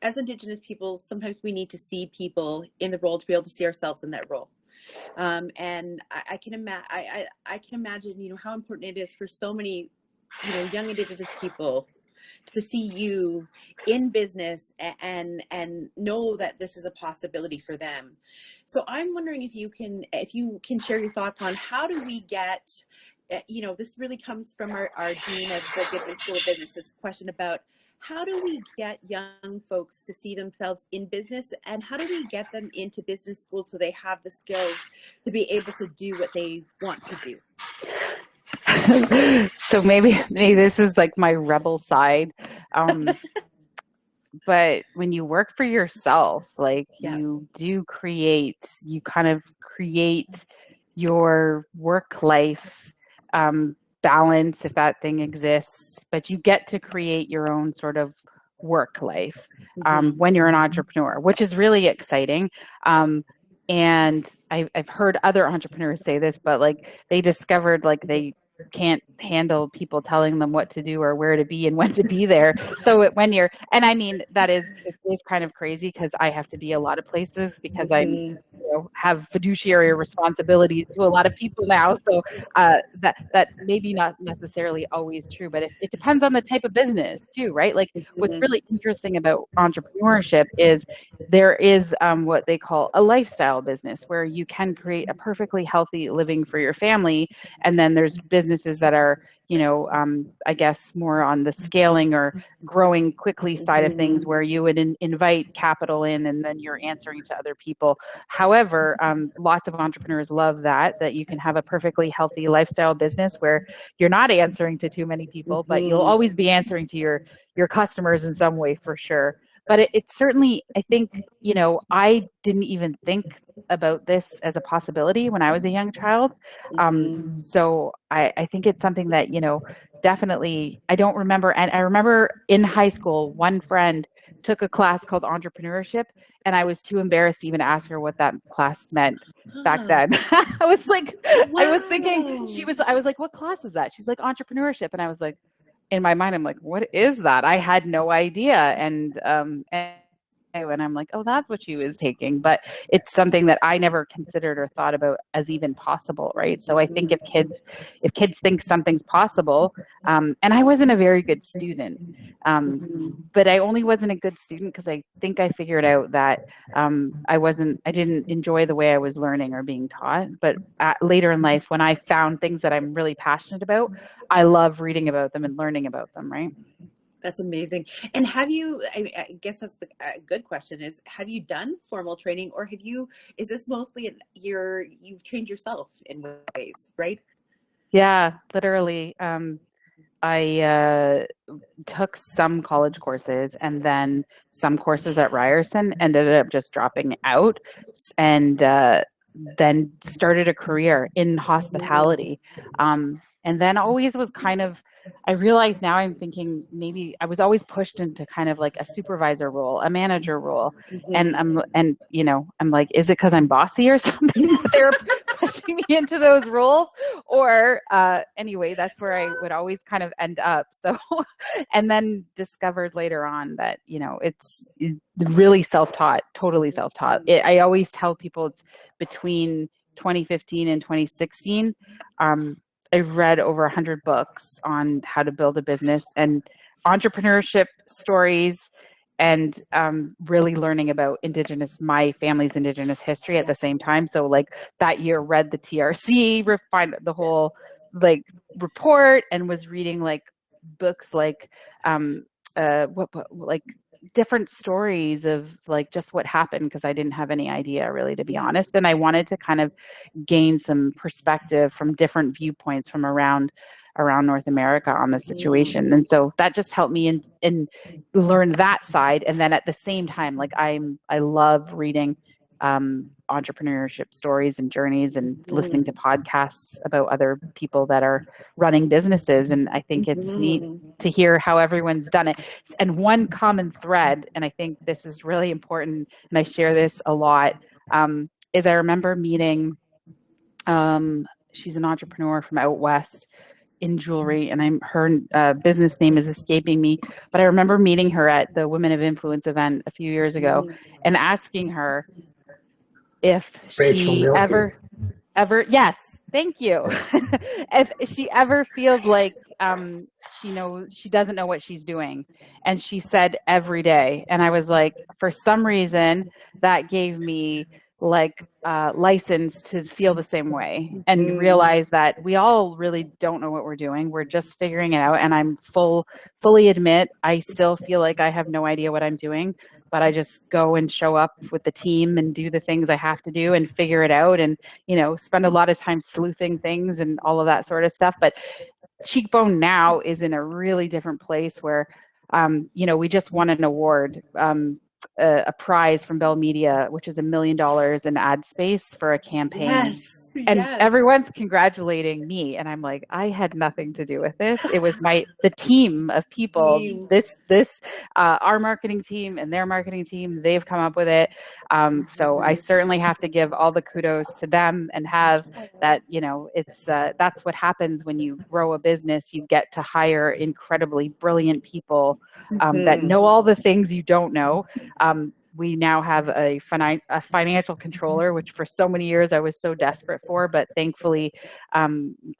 as Indigenous peoples, sometimes we need to see people in the role to be able to see ourselves in that role. And I can imagine, how important it is for so many, young Indigenous people to see you in business and know that this is a possibility for them. So I'm wondering if you can share your thoughts on how do we get, this really comes from our dean of the Goodman School of Business, this question about how do we get young folks to see themselves in business, and how do we get them into business schools so they have the skills to be able to do what they want to do? So maybe this is like my rebel side. But when you work for yourself, like you kind of create your work life balance, if that thing exists, but you get to create your own sort of work life when you're an entrepreneur, which is really exciting. And I've heard other entrepreneurs say this, but like they discovered like they can't handle people telling them what to do or where to be and when to be there. So when you're, and I mean, it is kind of crazy because I have to be a lot of places because I'm have fiduciary responsibilities to a lot of people now. So that maybe not necessarily always true, but it depends on the type of business too, right? Like what's really interesting about entrepreneurship is there is what they call a lifestyle business where you can create a perfectly healthy living for your family. And then there's businesses that are, I guess more on the scaling or growing quickly side of things, where you would invite capital in and then you're answering to other people. However, lots of entrepreneurs love that you can have a perfectly healthy lifestyle business where you're not answering to too many people, but you'll always be answering to your customers in some way, for sure. But it certainly, I think, I didn't even think about this as a possibility when I was a young child. So I think it's something that, definitely, I don't remember. And I remember in high school, one friend took a class called Entrepreneurship, and I was too embarrassed to even ask her what that class meant back then. I was like, I was thinking, I was like, what class is that? She's like, Entrepreneurship. And I was like, in my mind, I'm like, what is that? I had no idea. And I'm like, oh, that's what she was taking. But it's something that I never considered or thought about as even possible, right? So I think if kids think something's possible, and I wasn't a very good student, but I only wasn't a good student because I think I figured out that I didn't enjoy the way I was learning or being taught. But later in life, when I found things that I'm really passionate about, I love reading about them and learning about them, right? That's amazing. And I guess that's a good question is, have you done formal training, or is this mostly you've trained yourself in ways, right? Yeah, literally. I took some college courses and then some courses at Ryerson, ended up just dropping out, and then started a career in hospitality. And then always was kind of, I realize now I'm thinking maybe I was always pushed into kind of like a supervisor role, a manager role. And I'm like, is it because I'm bossy or something that they're pushing me into those roles? Or anyway, that's where I would always kind of end up. So, and then discovered later on that, it's really self-taught, totally self-taught. I always tell people it's between 2015 and 2016. I read over 100 books on how to build a business and entrepreneurship stories, and really learning about my family's Indigenous history at the same time. So like that year read the TRC, refined the whole like report, and was reading like books like like different stories of like just what happened, because I didn't have any idea really, to be honest. And I wanted to kind of gain some perspective from different viewpoints from around North America on the situation. And so that just helped me in learn that side. And then at the same time, like I love reading entrepreneurship stories and journeys, and listening to podcasts about other people that are running businesses. And I think it's neat to hear how everyone's done it. And one common thread, and I think this is really important, and I share this a lot, is I remember meeting, she's an entrepreneur from out west in jewelry, and her business name is escaping me, but I remember meeting her at the Women of Influence event a few years ago and asking her if she ever, yes, thank you. If she ever feels like she doesn't know what she's doing. And she said every day. And I was like, for some reason, that gave me like license to feel the same way, and realize that we all really don't know what we're doing. We're just figuring it out. And I'm fully admit, I still feel like I have no idea what I'm doing, but I just go and show up with the team and do the things I have to do and figure it out, and spend a lot of time sleuthing things and all of that sort of stuff. But Cheekbone now is in a really different place where, we just won an award, a prize from Bell Media, which is $1 million in ad space for a campaign. And everyone's congratulating me, and I'm like, I had nothing to do with this. It was the team of people, our marketing team and their marketing team, they've come up with it. So I certainly have to give all the kudos to them, and have that, it's that's what happens when you grow a business. You get to hire incredibly brilliant people that know all the things you don't know. We now have a financial controller, which for so many years I was so desperate for, but thankfully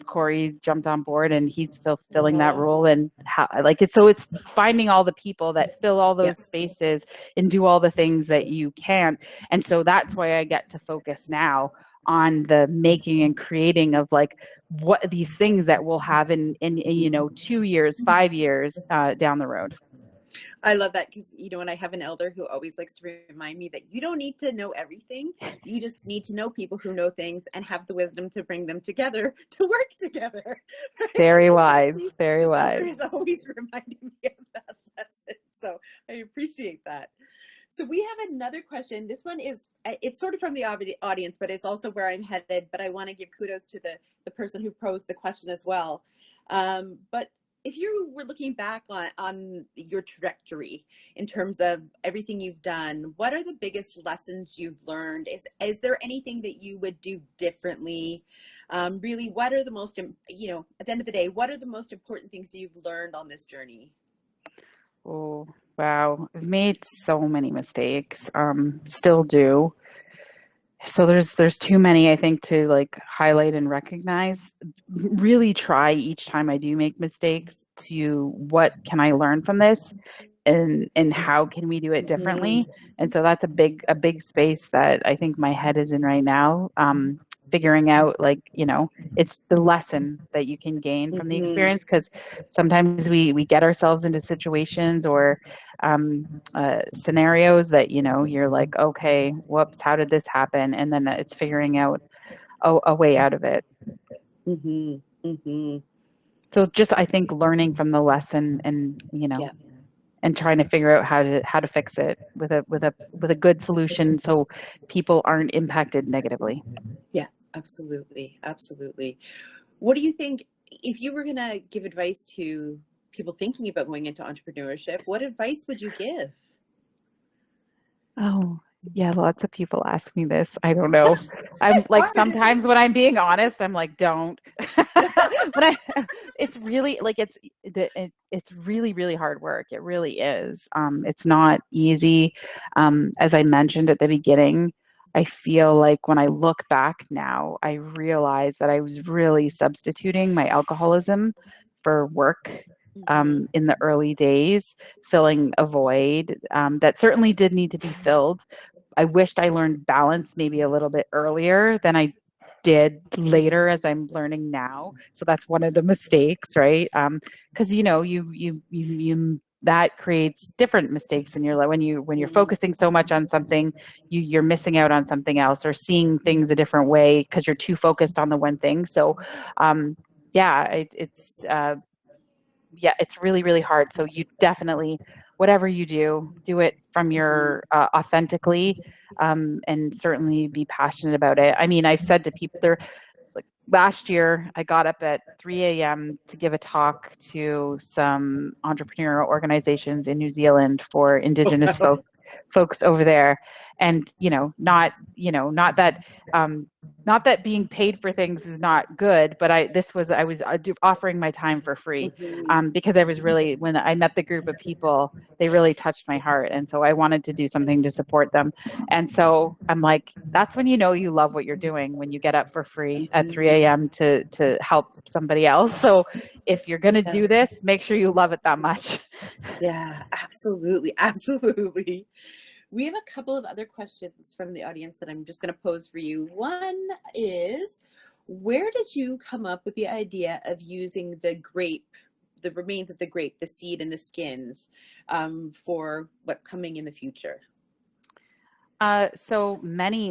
Corey's jumped on board, and he's filling that role. And so it's finding all the people that fill all those spaces and do all the things that you can't. And so that's why I get to focus now on the making and creating of like what these things that we'll have in 2 years, 5 years down the road. I love that because, and I have an elder who always likes to remind me that you don't need to know everything. You just need to know people who know things and have the wisdom to bring them together to work together. Right? Very wise, very wise. Elder is always reminding me of that lesson. So I appreciate that. So we have another question. This one it's sort of from the audience, but it's also where I'm headed. But I want to give kudos to the person who posed the question as well. But if you were looking back on your trajectory in terms of everything you've done, what are the biggest lessons you've learned? Is there anything that you would do differently? Really, what are the most, at the end of the day, what are the most important things you've learned on this journey? Oh, wow. I've made so many mistakes, still do. So there's too many, I think, to like highlight and recognize. Really try each time I do make mistakes to what can I learn from this, and how can we do it differently. And so that's a big space that I think my head is in right now. Figuring out like, it's the lesson that you can gain from the experience, because sometimes we get ourselves into situations or scenarios that, you're like, okay, whoops, how did this happen? And then it's figuring out a way out of it. So just, I think, learning from the lesson and, and trying to figure out how to fix it with a good solution so people aren't impacted negatively. Yeah, absolutely. Absolutely. What do you think, if you were going to give advice to people thinking about going into entrepreneurship, what advice would you give? Oh, yeah, lots of people ask me this. I don't know. I'm like, sometimes when I'm being honest, I'm like, don't. But it's really like, it's really, really hard work. It really is. It's not easy. As I mentioned at the beginning, I feel like when I look back now, I realize that I was really substituting my alcoholism for work. In the early days, filling a void that certainly did need to be filled. I wished I learned balance maybe a little bit earlier than I did later, as I'm learning now. So that's one of the mistakes, right? Because you that creates different mistakes in your life when you're focusing so much on something, you're missing out on something else or seeing things a different way because you're too focused on the one thing. So, it's really, really hard. So you definitely, whatever you do it from your authentically, and certainly be passionate about it. I mean, I've said to people like last year, I got up at 3 a.m. to give a talk to some entrepreneurial organizations in New Zealand for Indigenous folks over there. And, not that being paid for things is not good, but I was offering my time for free, because I was really, when I met the group of people, they really touched my heart. And so I wanted to do something to support them. And so I'm like, that's when you love what you're doing, when you get up for free at 3 a.m. to help somebody else. So if you're going to do this, make sure you love it that much. Yeah, absolutely. Absolutely. We have a couple of other questions from the audience that I'm just going to pose for you. One is, where did you come up with the idea of using the remains of the grape, the seed and the skins, for what's coming in the future? So many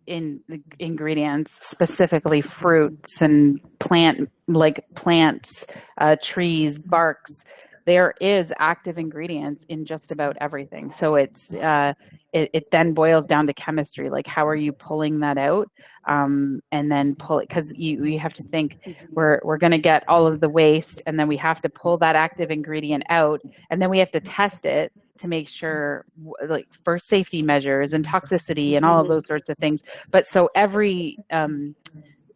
ingredients, specifically fruits and plants, trees, barks. There is active ingredients in just about everything. So it then boils down to chemistry. Like, how are you pulling that out? And then pull it, because you have to think we're going to get all of the waste, and then we have to pull that active ingredient out, and then we have to test it to make sure, like, for safety measures and toxicity and all of those sorts of things. But so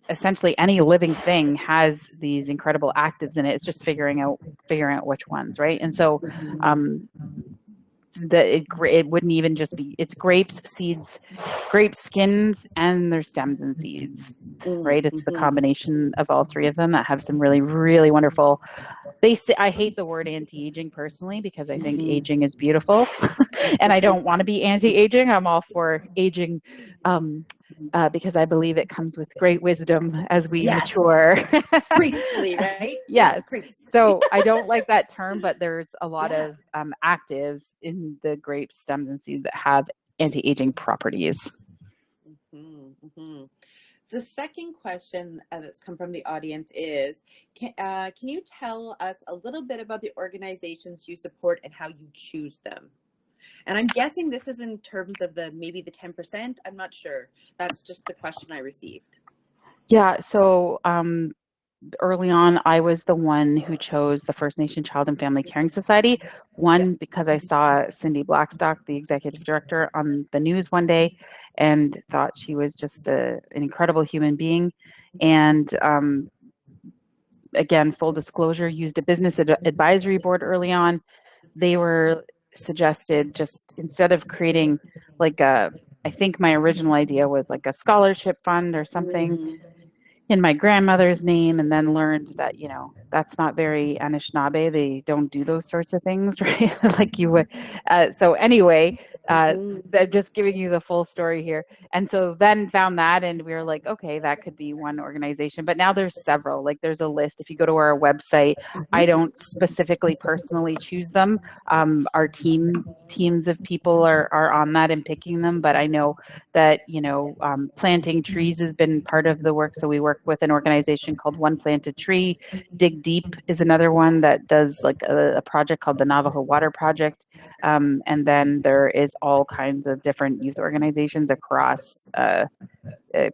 essentially any living thing has these incredible actives in it. It's just figuring out which ones, right? And so it wouldn't even just be, it's grapes, seeds, grape skins, and their stems and seeds, right? It's the combination of all three of them that have some really, really wonderful. I hate the word anti-aging personally, because I think aging is beautiful. And I don't want to be anti-aging. I'm all for aging because I believe it comes with great wisdom as we mature. Gracefully, right? Yes. Gracefully. So I don't like that term, but there's a lot of actives in the grape stems and seeds that have anti-aging properties. The second question that's come from the audience is, can you tell us a little bit about the organizations you support and how you choose them? And I'm guessing this is in terms of maybe the 10%. I'm not sure. That's just the question I received. Yeah. So early on, I was the one who chose the First Nation Child and Family Caring Society. One, because I saw Cindy Blackstock, the executive director, on the news one day and thought she was just an incredible human being. And again, full disclosure, used a business advisory board early on. They were suggested just instead of creating like I think my original idea was like a scholarship fund or something in my grandmother's name, and then learned that, that's not very Anishinaabe. They don't do those sorts of things, right? Like you would. So anyway, I'm just giving you the full story here. And so then found that, and we were like, okay, that could be one organization. But now there's several. Like there's a list. If you go to our website, I don't specifically personally choose them. Our teams of people are on that and picking them. But I know that planting trees has been part of the work. So we work with an organization called One Planted Tree. Dig Deep is another one that does like a project called the Navajo Water Project. And then there is all kinds of different youth organizations across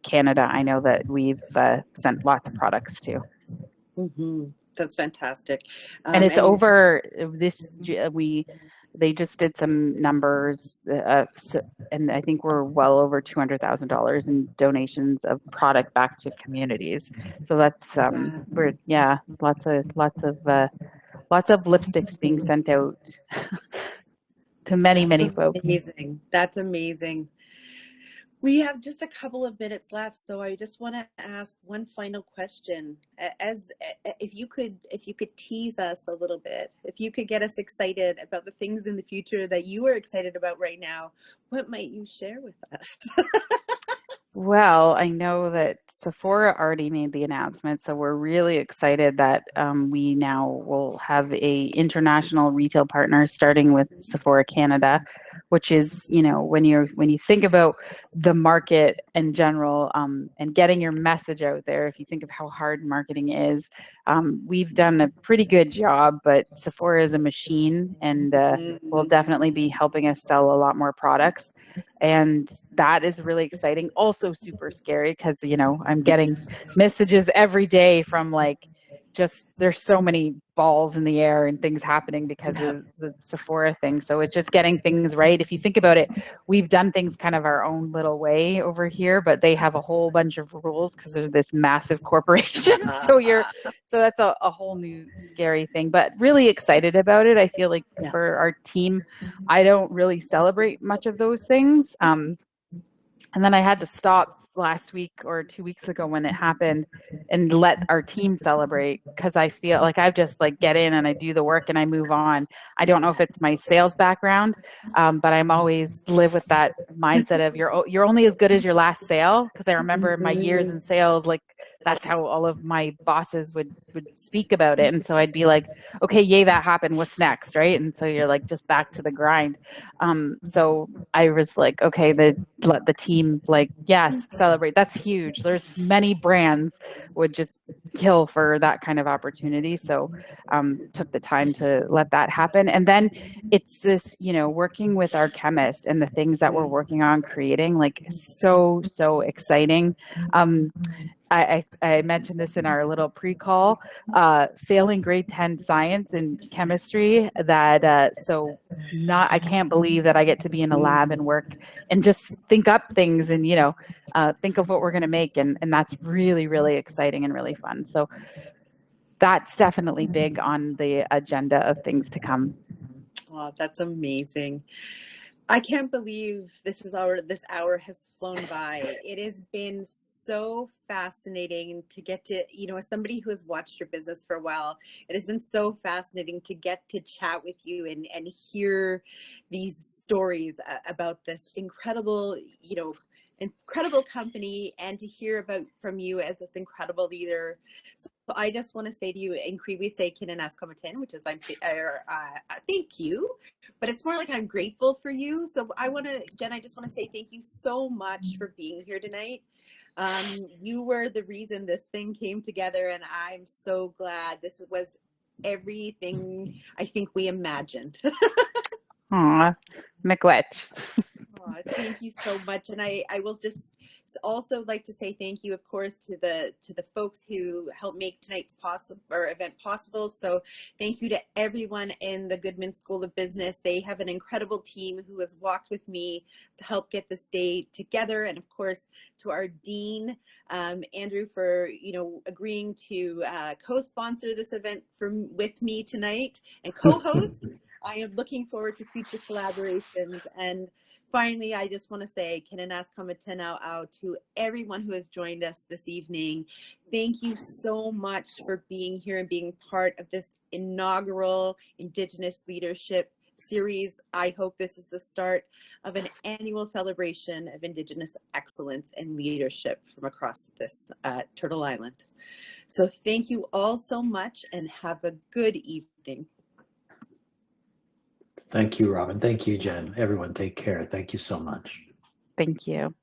Canada. I know that we've sent lots of products to. That's fantastic. And it's over this, they just did some numbers, and I think we're well over $200,000 in donations of product back to communities. So that's lots of lipsticks being sent out to many folks. Amazing. That's amazing. We have just a couple of minutes left, so I just want to ask one final question. If you could tease us a little bit, if you could get us excited about the things in the future that you are excited about right now, what might you share with us? Well, I know that Sephora already made the announcement, so we're really excited that we now will have a international retail partner starting with Sephora Canada, which is, when you think about the market in general and getting your message out there, if you think of how hard marketing is, we've done a pretty good job, but Sephora is a machine and will definitely be helping us sell a lot more products. And that is really exciting. Also super scary because, I'm getting messages every day from there's so many balls in the air and things happening because of the Sephora thing. So it's just getting things right. If you think about it, we've done things kind of our own little way over here, but they have a whole bunch of rules because they're this massive corporation. So that's a whole new scary thing, but really excited about it. I feel like for our team, I don't really celebrate much of those things. And then I had to stop last week or 2 weeks ago when it happened and let our team celebrate, because I feel like I've just get in and I do the work and I move on. I don't know if it's my sales background, but I'm always live with that mindset of you're only as good as your last sale. Because I remember my years in sales, that's how all of my bosses would speak about it. And so I'd be like, okay, yay, that happened. What's next? Right. And so you're just back to the grind. So I was like, okay, let the team yes, celebrate. That's huge. There's many brands would just kill for that kind of opportunity. So took the time to let that happen. And then it's this, working with our chemist and the things that we're working on creating, so exciting. I mentioned this in our little pre-call, failing grade 10 science and chemistry that, I can't believe that I get to be in a lab and work and just think up things and, think of what we're going to make. And that's really, really exciting and really fun. So that's definitely big on the agenda of things to come. Oh, that's amazing. I can't believe this hour has flown by. It has been so fascinating to get to, as somebody who has watched your business for a while, it has been so fascinating to get to chat with you and hear these stories about this incredible, incredible company, and to hear from you as this incredible leader. So I just want to say to you, in Cree we say Kinanas Kamatin, which is thank you, but it's more like I'm grateful for you. So Jenn, I just want to say thank you so much for being here tonight. You were the reason this thing came together, and I'm so glad. This was everything I think we imagined. Aw, miigwech. Thank you so much. And I will just also like to say thank you, of course, to the folks who helped make tonight's event possible. So thank you to everyone in the Goodman School of Business. They have an incredible team who has walked with me to help get this day together. And of course, to our dean, Andrew, for agreeing to co-sponsor this event with me tonight and co-host. I am looking forward to future collaborations. And finally, I just want to say, Kinanas Kamatenau to everyone who has joined us this evening. Thank you so much for being here and being part of this inaugural Indigenous Leadership Series. I hope this is the start of an annual celebration of Indigenous excellence and leadership from across this Turtle Island. So thank you all so much and have a good evening. Thank you, Robyn. Thank you, Jenn. Everyone, take care. Thank you so much. Thank you.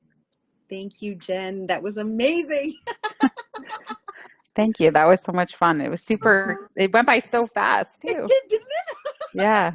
Thank you, Jenn. That was amazing. Thank you. That was so much fun. It was it went by so fast too. It did, didn't it? Yeah.